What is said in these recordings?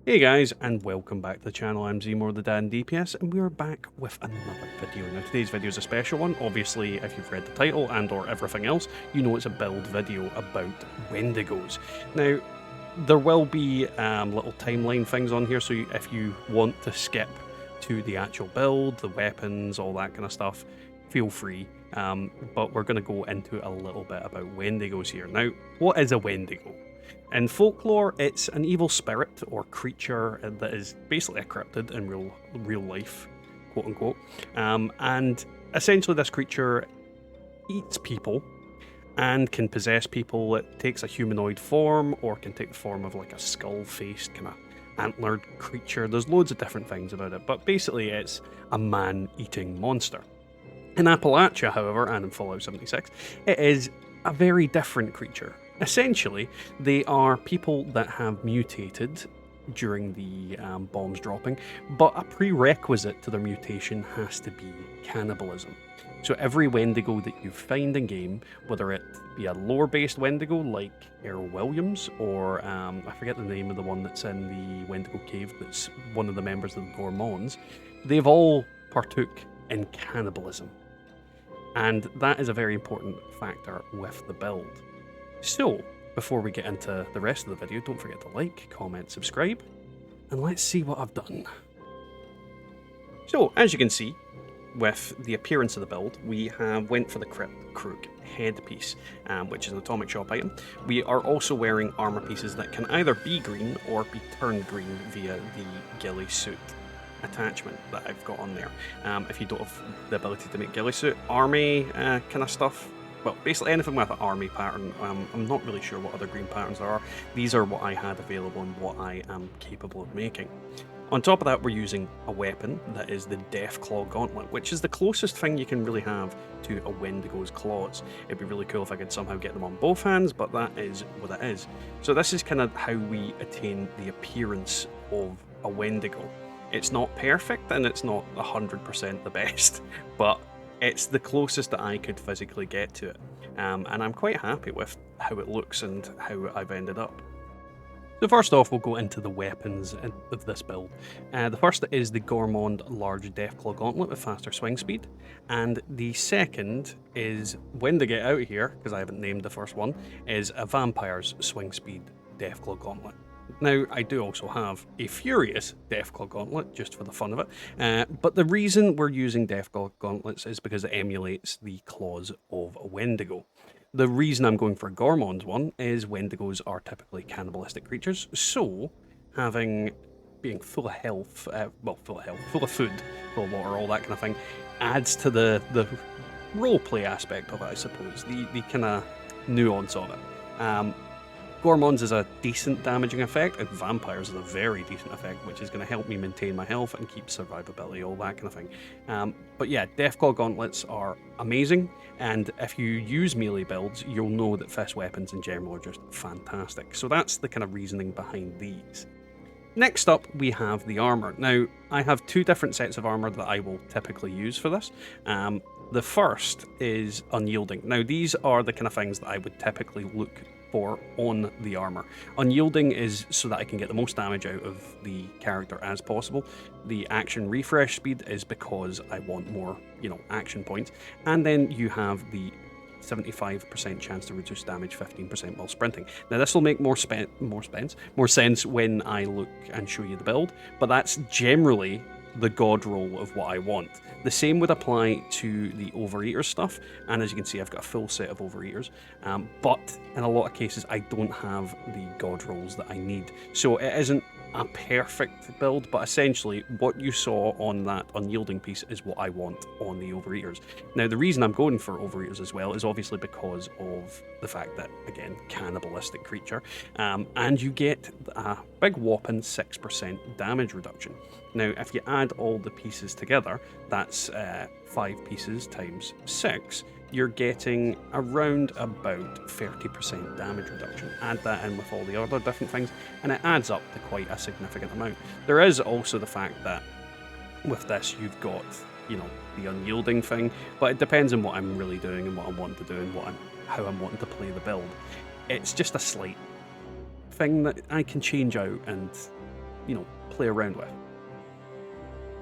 Hey guys, and welcome back to the channel. I'm Zmore the Dan DPS, and we're back with another video. Now today's video is a special one. Obviously, if you've read the title and or everything else, you know it's a build video about Wendigos. Now, there will be little timeline things on here, so if you want to skip to the actual build, the weapons, all that kind of stuff, feel free. But we're going to go into a little bit about Wendigos here. Now, what is a Wendigo? In folklore, it's an evil spirit or creature that is basically a cryptid in real life, quote unquote. And essentially, this creature eats people and can possess people. It takes a humanoid form or can take the form of like a skull-faced kind of antlered creature. There's loads of different things about it, but basically, it's a man-eating monster. In Appalachia, however, and in Fallout 76, it is a very different creature. Essentially, they are people that have mutated during the bombs dropping, but a prerequisite to their mutation has to be cannibalism. So every Wendigo that you find in game, whether it be a lore-based Wendigo like Earl Williams, or I forget the name of the one that's in the Wendigo cave that's one of the members of the Gormons, they've all partook in cannibalism. And that is a very important factor with the build. So, before we get into the rest of the video, don't forget to like, comment, subscribe, and let's see what I've done. So, as you can see, with the appearance of the build, we have went for the Crypt Crook headpiece, which is an atomic shop item. We are also wearing armor pieces that can either be green or be turned green via the ghillie suit attachment that I've got on there. If you don't have the ability to make ghillie suit, army kind of stuff, well, basically anything with an army pattern. I'm not really sure what other green patterns there are. These are what I had available and what I am capable of making. On top of that, we're using a weapon that is the Deathclaw Gauntlet, which is the closest thing you can really have to a Wendigo's claws. It'd be really cool if I could somehow get them on both hands, but that is what it is. So this is kind of how we attain the appearance of a Wendigo. It's not perfect and it's not 100% the best, but it's the closest that I could physically get to it, and I'm quite happy with how it looks and how I've ended up. So first off, we'll go into the weapons of this build. The first is the Gormond Large Deathclaw Gauntlet with faster swing speed, and the second is, when to get out of here, because I haven't named the first one, is a Vampire's Swing Speed Deathclaw Gauntlet. Now, I do also have a Furious Deathclaw Gauntlet, just for the fun of it, but the reason we're using Deathclaw Gauntlets is because it emulates the claws of a Wendigo. The reason I'm going for a Gormond one is Wendigos are typically cannibalistic creatures, so being full of health, full of food, full of water, all that kind of thing, adds to the roleplay aspect of it, I suppose, the kind of nuance of it. Gormons is a decent damaging effect, and Vampires is a very decent effect, which is going to help me maintain my health and keep survivability, all that kind of thing. But yeah, Deathclaw Gauntlets are amazing, and if you use melee builds, you'll know that fist weapons in general are just fantastic. So that's the kind of reasoning behind these. Next up, we have the armor. Now, I have two different sets of armor that I will typically use for this. The first is Unyielding. Now, these are the kind of things that I would typically look for on the armor. Unyielding is so that I can get the most damage out of the character as possible. The action refresh speed is because I want more, action points. And then you have the 75% chance to reduce damage 15% while sprinting. Now this will make more sense when I look and show you the build, but that's generally the god roll of what I want. The same would apply to the Overeater stuff, and as you can see, I've got a full set of Overeaters, but in a lot of cases, I don't have the god rolls that I need. So it isn't a perfect build, but essentially what you saw on that Unyielding piece is what I want on the Overeaters. Now, the reason I'm going for Overeaters as well is obviously because of the fact that, again, cannibalistic creature, and you get a big whopping 6% damage reduction. Now, if you add all the pieces together, that's 5 pieces times 6, you're getting around about 30% damage reduction. Add that in with all the other different things, and it adds up to quite a significant amount. There is also the fact that with this, you've got, the Unyielding thing, but it depends on what I'm really doing and what I'm wanting to do and how I'm wanting to play the build. It's just a slight thing that I can change out and play around with.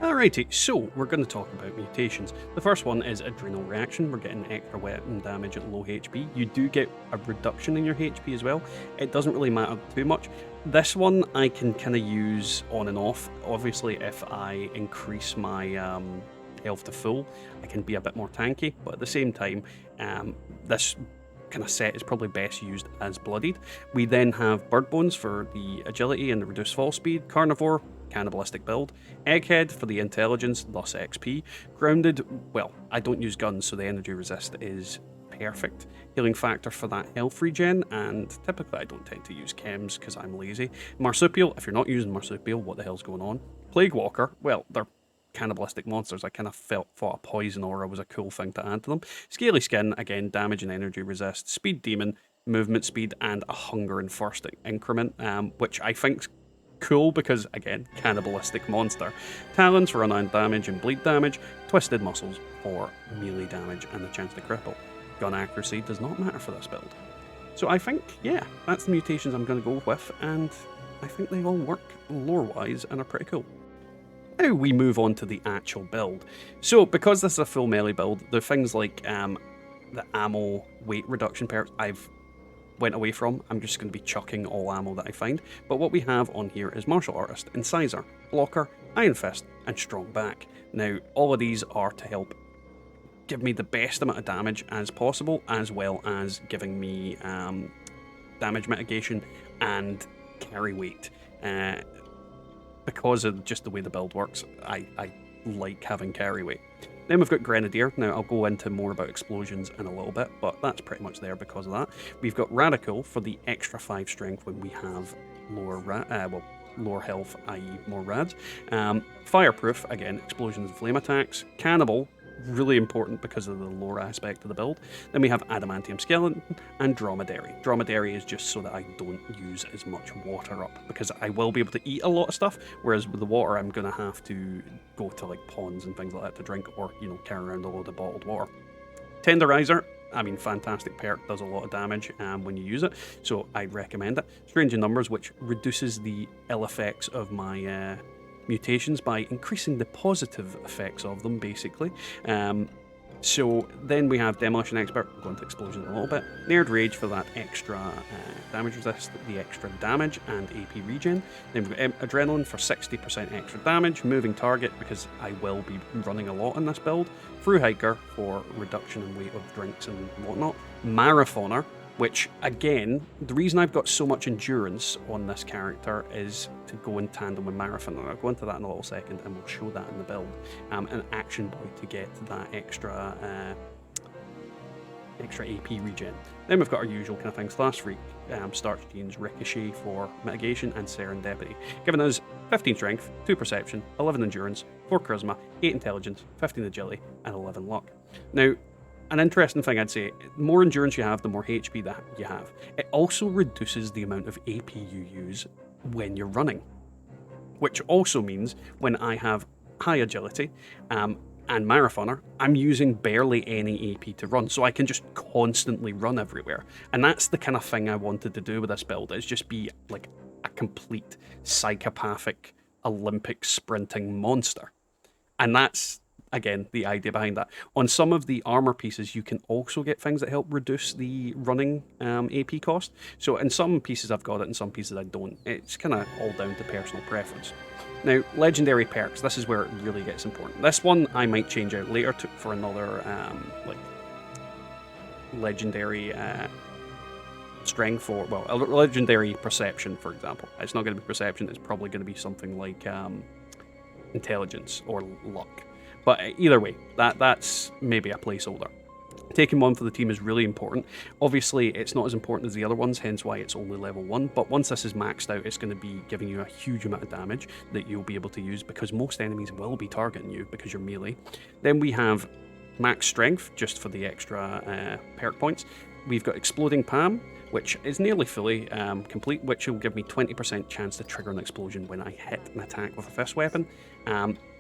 Alrighty, so we're going to talk about mutations. The first one is Adrenal Reaction. We're getting extra weapon damage at low HP. You do get a reduction in your HP as well. It doesn't really matter too much. This one I can kind of use on and off. Obviously, if I increase my health to full, I can be a bit more tanky, but at the same time, this kind of set is probably best used as bloodied. We then have Bird Bones for the agility and the reduced fall speed, Carnivore, cannibalistic build, Egghead for the intelligence, thus XP, Grounded, well, I don't use guns, so the energy resist is perfect, Healing Factor for that health regen, and typically I don't tend to use chems because I'm lazy. Marsupial, if you're not using Marsupial, what the hell's going on? Plague Walker, well, they're cannibalistic monsters. I kind of thought a poison aura was a cool thing to add to them. Scaly Skin, again, damage and energy resist, Speed Demon, movement speed, and a hunger and thirst increment, which I think's cool because, again, cannibalistic monster. Talons for unarmed damage and bleed damage, Twisted Muscles for melee damage and the chance to cripple. Gun accuracy does not matter for this build. So I think, yeah, that's the mutations I'm going to go with, and I think they all work lore-wise and are pretty cool. Now we move on to the actual build. So because this is a full melee build, there are things like the ammo weight reduction perks I've went away from. I'm just going to be chucking all ammo that I find. But what we have on here is Martial Artist, Incisor, Blocker, Iron Fist, and Strong Back. Now all of these are to help give me the best amount of damage as possible, as well as giving me damage mitigation and carry weight. Because of just the way the build works, I like having carry weight. Then we've got Grenadier. Now, I'll go into more about explosions in a little bit, but that's pretty much there because of that. We've got Radical for the extra 5 strength when we have lower health, i.e. more rads. Fireproof, again, explosions and flame attacks. Cannibal, really important because of the lore aspect of the build. Then we have Adamantium Skeleton and Dromedary. Dromedary is just so that I don't use as much water up, because I will be able to eat a lot of stuff, whereas with the water I'm going to have to go to like ponds and things like that to drink, or, carry around a load of bottled water. Tenderizer, I mean, fantastic perk, does a lot of damage when you use it, so I'd recommend it. Strange in Numbers, which reduces the ill effects of my mutations by increasing the positive effects of them, basically. So then we have Demolition Expert, we'll go into Explosion in a little bit. Nerd Rage for that extra damage resist, the extra damage and AP regen. Then we've got Adrenaline for 60% extra damage, Moving Target because I will be running a lot in this build. Through Hiker for reduction in weight of drinks and whatnot. Marathoner, which, again, the reason I've got so much endurance on this character is to go in tandem with Marathon. I'll go into that in a little second, and we'll show that in the build. An Action Boy to get that extra AP regen. Then we've got our usual kind of things: Slash Freak, Starch Genes, Ricochet for mitigation, and Serendipity, giving us 15 strength, 2 perception, 11 endurance, 4 charisma, 8 intelligence, 15 agility, and 11 luck. Now, an interesting thing I'd say, the more endurance you have, the more HP that you have. It also reduces the amount of AP you use when you're running, which also means when I have high agility and Marathoner, I'm using barely any AP to run, so I can just constantly run everywhere. And that's the kind of thing I wanted to do with this build, is just be like a complete psychopathic Olympic sprinting monster. And that's, again, the idea behind that. On some of the armor pieces, you can also get things that help reduce the running AP cost. So in some pieces I've got it, in some pieces I don't. It's kind of all down to personal preference. Now, legendary perks, this is where it really gets important. This one I might change out later for another legendary strength, or, well, a legendary perception, for example. It's not going to be perception, it's probably going to be something like intelligence or luck. But either way, that's maybe a placeholder. Taking one for the team is really important. Obviously, it's not as important as the other ones, hence why it's only level 1. But once this is maxed out, it's going to be giving you a huge amount of damage that you'll be able to use, because most enemies will be targeting you because you're melee. Then we have max strength, just for the extra perk points. We've got Exploding Palm, which is nearly fully complete, which will give me 20% chance to trigger an explosion when I hit an attack with a fist weapon,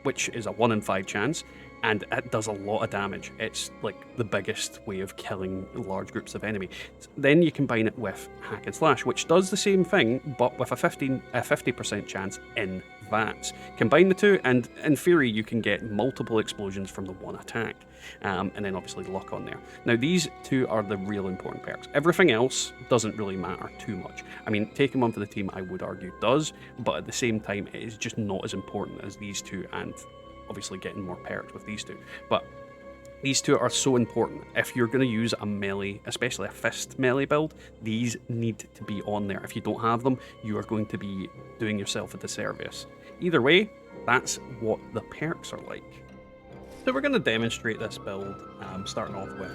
which is a 1 in 5 chance. and it does a lot of damage. It's like the biggest way of killing large groups of enemy. Then you combine it with Hack and Slash, which does the same thing, but with a 50% chance in VATS. Combine the two, and in theory, you can get multiple explosions from the one attack. And then obviously luck on there. Now, these two are the real important perks. Everything else doesn't really matter too much. I mean, taking one for the team, I would argue, does, but at the same time, it is just not as important as these two, and obviously getting more perks with these two. But these two are so important. If you're going to use a melee, especially a fist melee build, these need to be on there. If you don't have them, you are going to be doing yourself a disservice. Either way, that's what the perks are like. So we're going to demonstrate this build, starting off with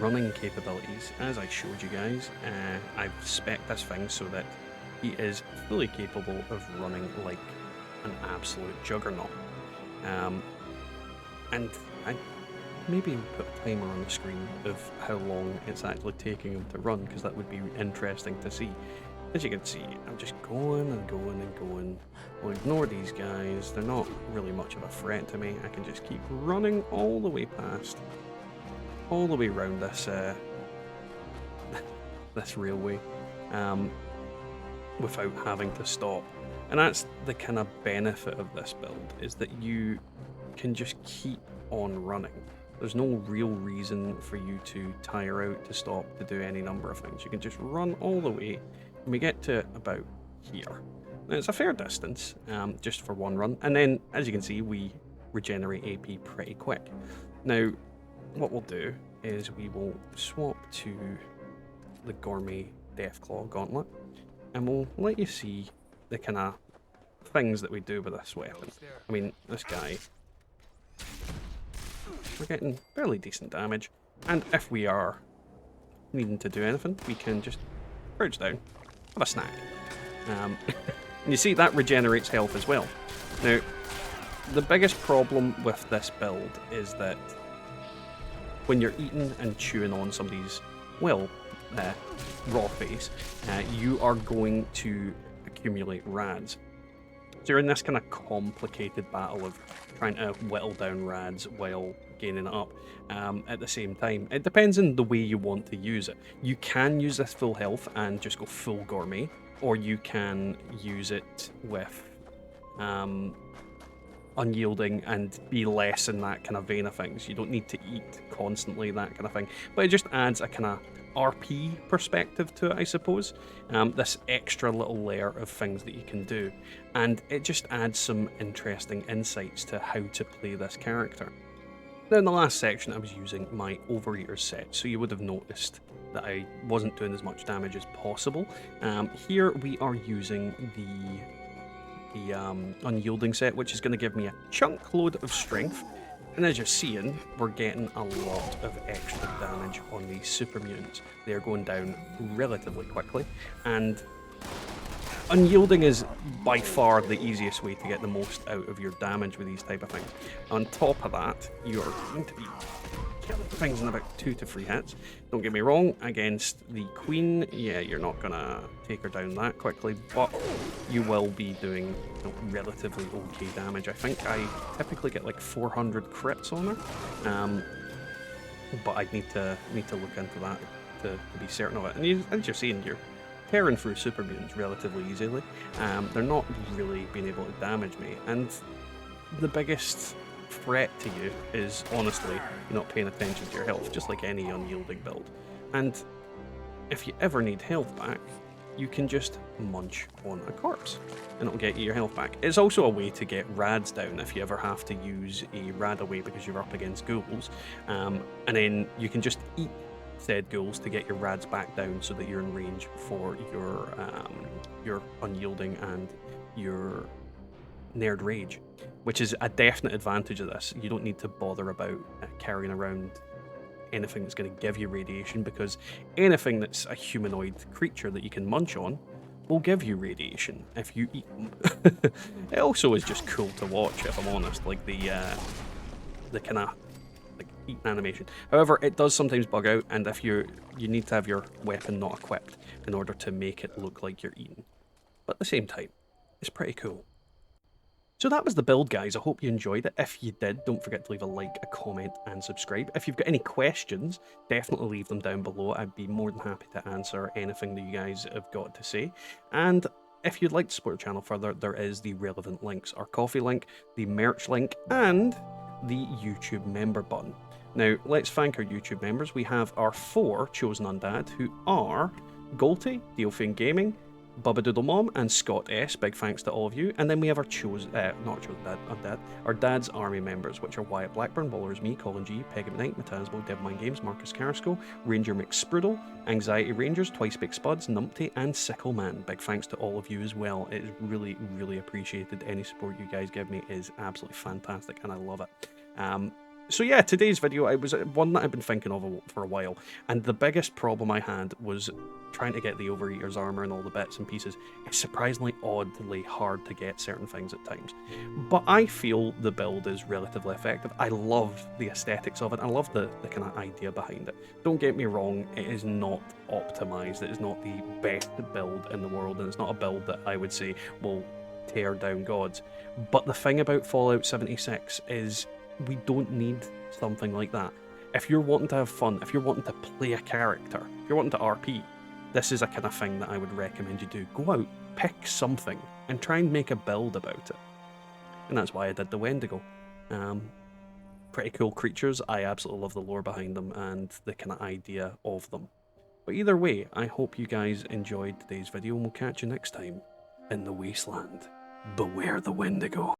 running capabilities. As I showed you guys, I've spec'd this thing so that he is fully capable of running like an absolute juggernaut. And I maybe put a timer on the screen of how long it's actually taking him to run, because that would be interesting to see. As you can see, I'm just going and going and going. I'll ignore these guys, they're not really much of a threat to me. I can just keep running all the way past, all the way around this this railway, without having to stop. And that's the kind of benefit of this build, is that you can just keep on running. There's no real reason for you to tire out, to stop, to do any number of things. You can just run all the way, and we get to about here. Now, it's a fair distance, just for one run, and then, as you can see, we regenerate AP pretty quick. Now, what we'll do is we will swap to the Gourmet Deathclaw Gauntlet, and we'll let you see the kind of things that we do with this weapon. I mean, this guy, we're getting fairly decent damage, and if we are needing to do anything, we can just crouch down, have a snack. And you see, that regenerates health as well. Now, the biggest problem with this build is that when you're eating and chewing on somebody's, well, raw face, you are going to accumulate rads. So you're in this kind of complicated battle of trying to whittle down rads while gaining it up at the same time. It depends on the way you want to use it. You can use this full health and just go full gourmet, or you can use it with unyielding and be less in that kind of vein of things. You don't need to eat constantly, that kind of thing. But it just adds a kind of RP perspective to it, I suppose. This extra little layer of things that you can do. And it just adds some interesting insights to how to play this character. Now, in the last section, I was using my Overeater set, so you would have noticed that I wasn't doing as much damage as possible. Here we are using the Unyielding set, which is going to give me a chunk load of strength. And as you're seeing, we're getting a lot of extra damage on these super mutants. They're going down relatively quickly, and Unyielding is by far the easiest way to get the most out of your damage with these type of things. On top of that, you're going to be killing things in about 2 to 3 hits. Don't get me wrong, against the Queen, yeah, you're not going to take her down that quickly, but you will be doing, you know, relatively okay damage. I think I typically get like 400 crits on her, but I need to look into that to be certain of it. And as you're seeing, you're tearing through super mutants relatively easily. They're not really being able to damage me, and the biggest threat to you is honestly you're not paying attention to your health, just like any unyielding build. And if you ever need health back, you can just munch on a corpse and it'll get you your health back. It's also a way to get rads down if you ever have to use a rad away because you're up against ghouls, and then you can just eat said ghouls to get your rads back down so that you're in range for your unyielding and your Nerd Rage, which is a definite advantage of this. You don't need to bother about carrying around anything that's going to give you radiation, because anything that's a humanoid creature that you can munch on will give you radiation if you eat them. It also is just cool to watch, if I'm honest, like the kind of like eating animation. However, it does sometimes bug out, and if you need to have your weapon not equipped in order to make it look like you're eating. But at the same time, it's pretty cool. So that was the build, guys. I hope you enjoyed it. If you did, don't forget to leave a like, a comment, and subscribe. If you've got any questions, definitely leave them down below. I'd be more than happy to answer anything that you guys have got to say. And if you'd like to support the channel further, there is the relevant links. Our coffee link, the merch link, and the YouTube member button. Now, let's thank our YouTube members. We have our 4 chosen undead, who are Golty, Dealfin Gaming, Bubba Doodle Mom, and Scott S. Big thanks to all of you. And then we have our our Dad's Army members, which are Wyatt Blackburn, Wallers Me, Colin G, Peggy McKnight, Matasmo, Deadmine Games, Marcus Carrasco, Ranger McSprudle, Anxiety Rangers, Twice Big Spuds, Numpty, and Sickleman. Big thanks to all of you as well. It is really, really appreciated. Any support you guys give me is absolutely fantastic, and I love it. So yeah, today's video, it was one that I've been thinking of for a while, and the biggest problem I had was trying to get the Overeater's armor and all the bits and pieces. It's surprisingly oddly hard to get certain things at times, but I feel the build is relatively effective. I love the aesthetics of it. I love the kind of idea behind it. Don't get me wrong, it is not optimized. It is not the best build in the world, and it's not a build that I would say will tear down gods. But the thing about Fallout 76 is we don't need something like that. If you're wanting to have fun, if you're wanting to play a character, if you're wanting to RP, this is a kind of thing that I would recommend you do. Go out, pick something, and try and make a build about it. And that's why I did the Wendigo. Pretty cool creatures. I absolutely love the lore behind them and the kind of idea of them. But either way, I hope you guys enjoyed today's video, and we'll catch you next time in the Wasteland. Beware the Wendigo.